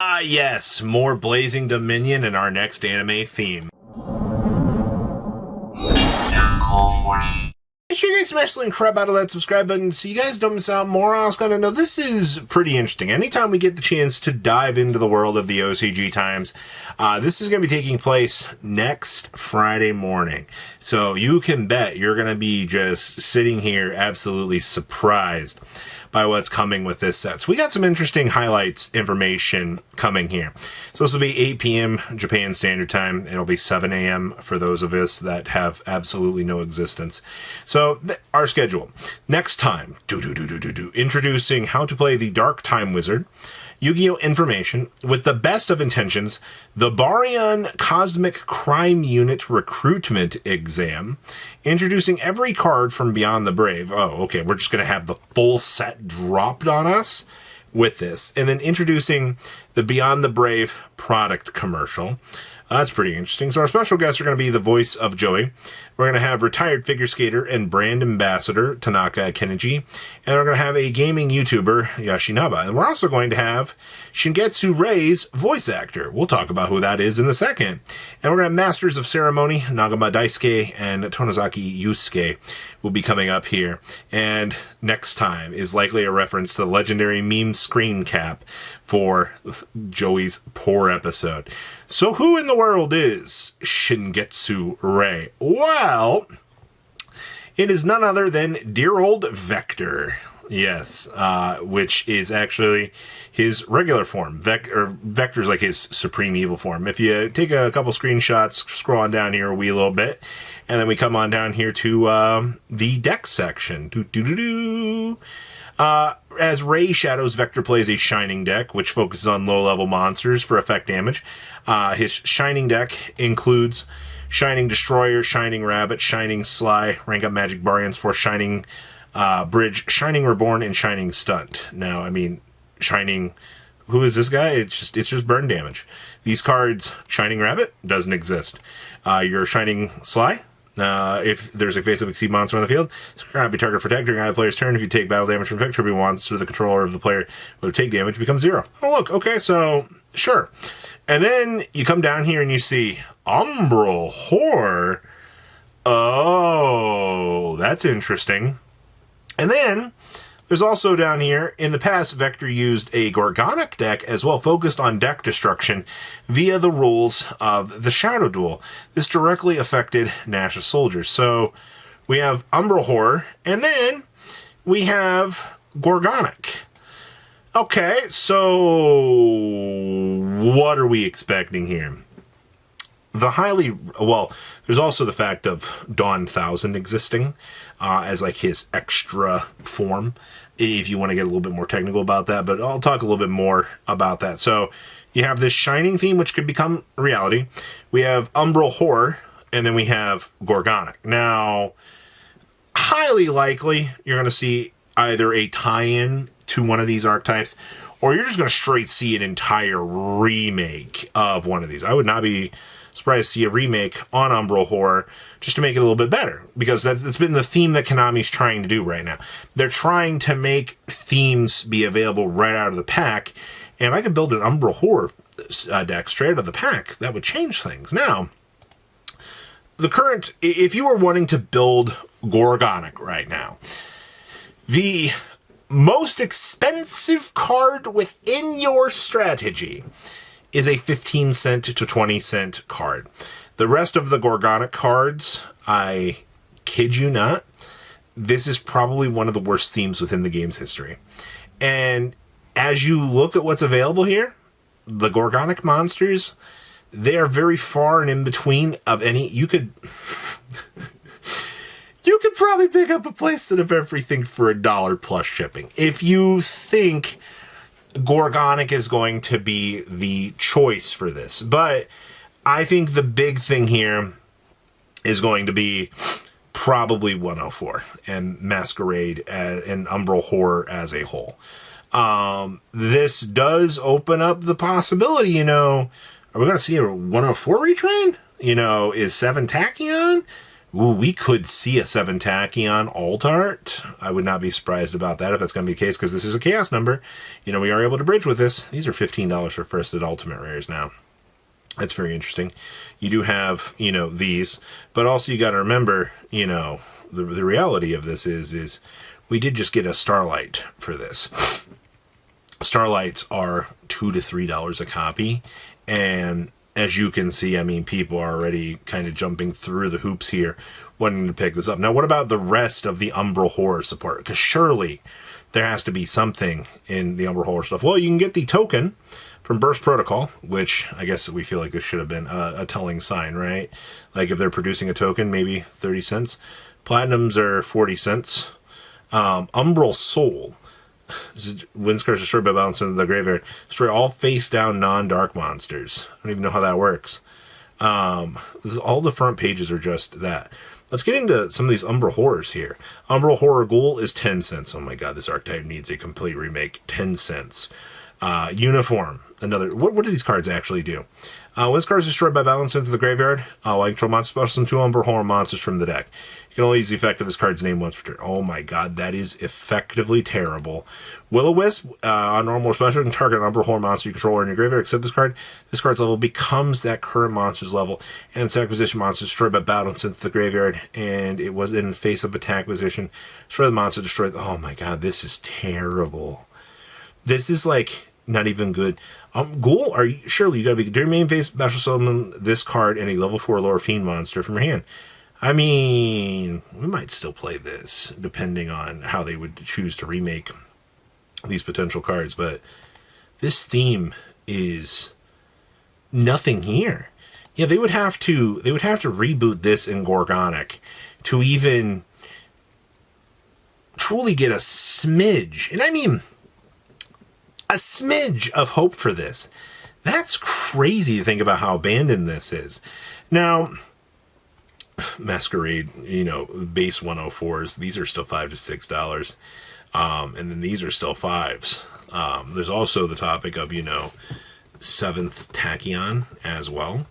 Ah, yes, more Blazing Dominion in our next anime theme. Make sure you guys smash the crap out of that subscribe button so you guys don't miss out more. I was gonna know this is pretty interesting. Anytime we get the chance to dive into the world of the OCG times, this is gonna be taking place next Friday morning. So you can bet you're gonna be just sitting here absolutely surprised by what's coming with this set. So we got some interesting highlights information coming here. So this will be 8 p.m. Japan Standard Time. It'll be 7 a.m. for those of us that have absolutely no existence. So our schedule. Next time, introducing how to play the Dark Time Wizard, Yu-Gi-Oh! Information, with the best of intentions, the Baryon Cosmic Crime Unit Recruitment Exam, introducing every card from Beyond the Brave. Oh, okay, we're just going to have the full set dropped on us with this. And then introducing the Beyond the Brave product commercial. That's pretty interesting. So our special guests are going to be the voice of Joey. We're going to have retired figure skater and brand ambassador Tanaka Kenichi. And we're going to have a gaming YouTuber, Yashinaba. And we're also going to have Shingetsu Rei's voice actor. We'll talk about who that is in a second. And we're going to have Masters of Ceremony, Nagama Daisuke and Tonozaki Yusuke will be coming up here. And next time is likely a reference to the legendary meme screen cap for Joey's poor episode. So who in the world is Shingetsu Rei? Well, it is none other than dear old Vector. Yes, which is actually his regular form. Vector's like his supreme evil form. If you take a couple screenshots, scroll on down here a wee little bit, and then we come on down here to the deck section. As Rei Shadows, Vector plays a Shining deck, which focuses on low-level monsters for effect damage. His Shining deck includes Shining Destroyer, Shining Rabbit, Shining Sly, Rank Up Magic Baryons for Shining Bridge, Shining Reborn, and Shining Stunt. Now, I mean, Shining... Who is this guy? It's just burn damage. These cards, Shining Rabbit, doesn't exist. Your Shining Sly... if there's a face-up exceed monster on the field, it's going to be target for attack during either player's turn. If you take battle damage from picture, monster the controller of the player will take damage becomes 0. Oh, look, okay, so, sure. And then you come down here and you see Umbral Horror. Oh, that's interesting. And then there's also down here, in the past, Vector used a Gorgonic deck as well, focused on deck destruction via the rules of the Shadow Duel. This directly affected Nash's soldiers. So we have Umbral Horror, and then we have Gorgonic. Okay, so what are we expecting here? There's also the fact of Dawn 1000 existing as like his extra form, if you want to get a little bit more technical about that, but I'll talk a little bit more about that. So you have this Shining theme, which could become reality. We have Umbral Horror, and then we have Gorgonic. Now, highly likely, you're going to see either a tie-in to one of these archetypes, or you're just going to straight see an entire remake of one of these. I would not be surprised to see a remake on Umbral Horror just to make it a little bit better, because that's been the theme that Konami's trying to do right now. They're trying to make themes be available right out of the pack, and if I could build an Umbral Horror deck straight out of the pack, that would change things. Now, if you were wanting to build Gorgonic right now, the most expensive card within your strategy is a 15 cent to 20 cent card. The rest of the Gorgonic cards, I kid you not, this is probably one of the worst themes within the game's history. And as you look at what's available here, the Gorgonic monsters, they are very far and in between of any... You could probably pick up a playset of everything for $1 plus shipping. If you think Gorgonic is going to be the choice for this. But I think the big thing here is going to be probably 104 and Masquerade and Umbral Horror as a whole. This does open up the possibility, are we going to see a 104 retrain? Is 7 Tachyon? Ooh, we could see a 7 Tachyon alt art. I would not be surprised about that if that's going to be the case, because this is a chaos number. You know, we are able to bridge with this. These are $15 for first at ultimate rares now. That's very interesting. You do have, you know, these, but also you got to remember, you know, the reality of this is we did just get a Starlight for this. Starlights are $2 to $3 a copy, and as you can see, I mean, people are already kind of jumping through the hoops here, wanting to pick this up. Now, what about the rest of the Umbral Horror support? Because surely there has to be something in the Umbral Horror stuff. Well, you can get the token from Burst Protocol, which I guess we feel like this should have been a telling sign, right? Like if they're producing a token, maybe 30 cents. Platinums are 40 cents. Umbral Soul. When cards destroyed by balance into the graveyard, destroy all face-down non-dark monsters. I don't even know how that works. All the front pages are just that. Let's get into some of these Umbral Horrors here. Umbral Horror Ghoul is 10 cents. Oh my god, this archetype needs a complete remake. 10 cents. Uniform. Another. What do these cards actually do? When this card is destroyed by balance into the graveyard, while you control monster special, some 2 Umbral Horror monsters from the deck. You can only use the effect of this card's name once per turn. Oh my god, that is effectively terrible. Will-O-Wisp, on normal or special, can target an Umbral Horror monster you control in your graveyard, except this card. This card's level becomes that current monster's level, and second position monster destroyed by balance into the graveyard, and it was in face-up attack position. Destroy the monster, destroy the... Oh my god, this is terrible. This is like... not even good. Ghoul, surely you gotta be during main phase special summon this card and a level 4 lower fiend monster from your hand. I mean, we might still play this, depending on how they would choose to remake these potential cards, but this theme is nothing here. Yeah, they would have to reboot this in Gorgonic to even truly get a smidge. And I mean a smidge of hope for this. That's crazy to think about how abandoned this is. Now, Masquerade, you know, base 104s, these are still $5 to $6. And then these are still 5s. There's also the topic of, you know, 7th Tachyon as well.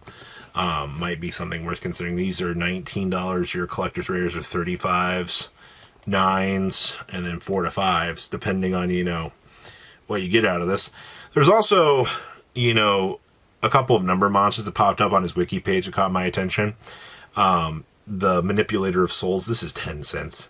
Might be something worth considering. These are $19. Your collector's rares are 35s, 9s, and then 4 to 5s, depending on, you know, what you get out of this. There's also, you know, a couple of number monsters that popped up on his wiki page that caught my attention. The Manipulator of Souls, this is 10 cents.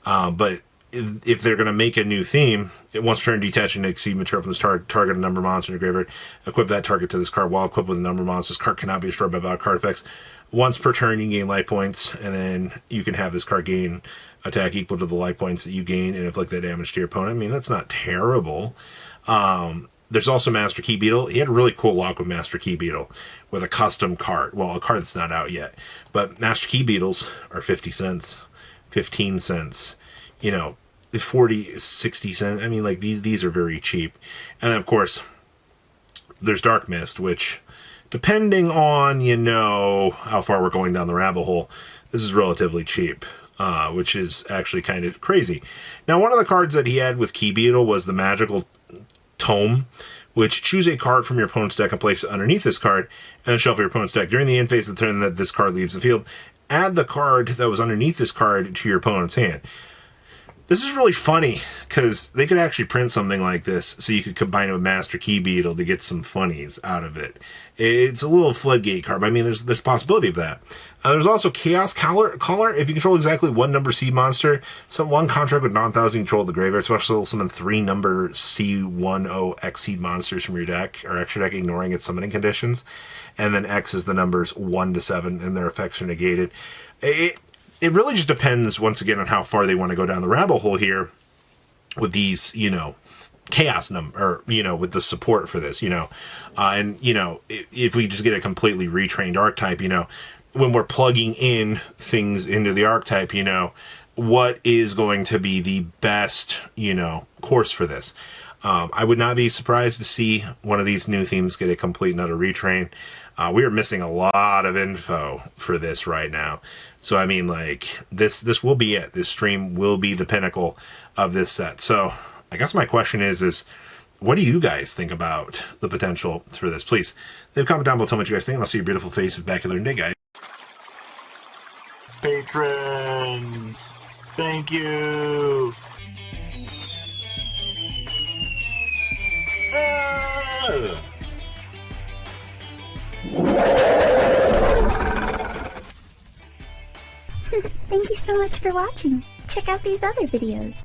But if they're going to make a new theme, once per turn detach and exceed material from this target a number monster in your graveyard, equip that target to this card. While equipped with a number monster, this card cannot be destroyed by battle card effects. Once per turn, you gain life points, and then you can have this card gain attack equal to the life points that you gain and inflict that damage to your opponent. I mean, that's not terrible. There's also Master Key Beetle. He had a really cool lock with Master Key Beetle with a custom card. Well, a card that's not out yet. But Master Key Beetles are 50 cents, 15 cents, you know, 40, 60 cents. I mean, like, these are very cheap. And then, of course, there's Dark Mist, which, depending on, you know, how far we're going down the rabbit hole, this is relatively cheap. Which is actually kind of crazy. Now, one of the cards that he had with Key Beetle was the Magical Tome, which choose a card from your opponent's deck and place it underneath this card, and then shuffle your opponent's deck. During the end phase of the turn that this card leaves the field, add the card that was underneath this card to your opponent's hand. This is really funny, because they could actually print something like this so you could combine it with Master Key Beetle to get some funnies out of it. It's a little floodgate card, but I mean, there's a possibility of that. There's also Chaos Caller. If you control exactly one number seed monster, one contract with non-thousand control of the graveyard, special summon 3 number C10 X seed monsters from your deck, or extra deck, ignoring its summoning conditions. And then X is the numbers 1 to 7, and their effects are negated. It really just depends, once again, on how far they want to go down the rabbit hole here with these, you know, chaos number, or, you know, with the support for this, you know. And, you know, if we just get a completely retrained archetype, you know, when we're plugging in things into the archetype, you know, what is going to be the best, you know, course for this? I would not be surprised to see one of these new themes get a complete and utter retrain. We are missing a lot of info for this right now. So, I mean, like, this will be it. This stream will be the pinnacle of this set. So, I guess my question is what do you guys think about the potential for this? Please leave a comment down below, tell me what you guys think, and I'll see your beautiful faces back here in the day, guys. patrons. Thank you. Thank you so much for watching. Check out these other videos.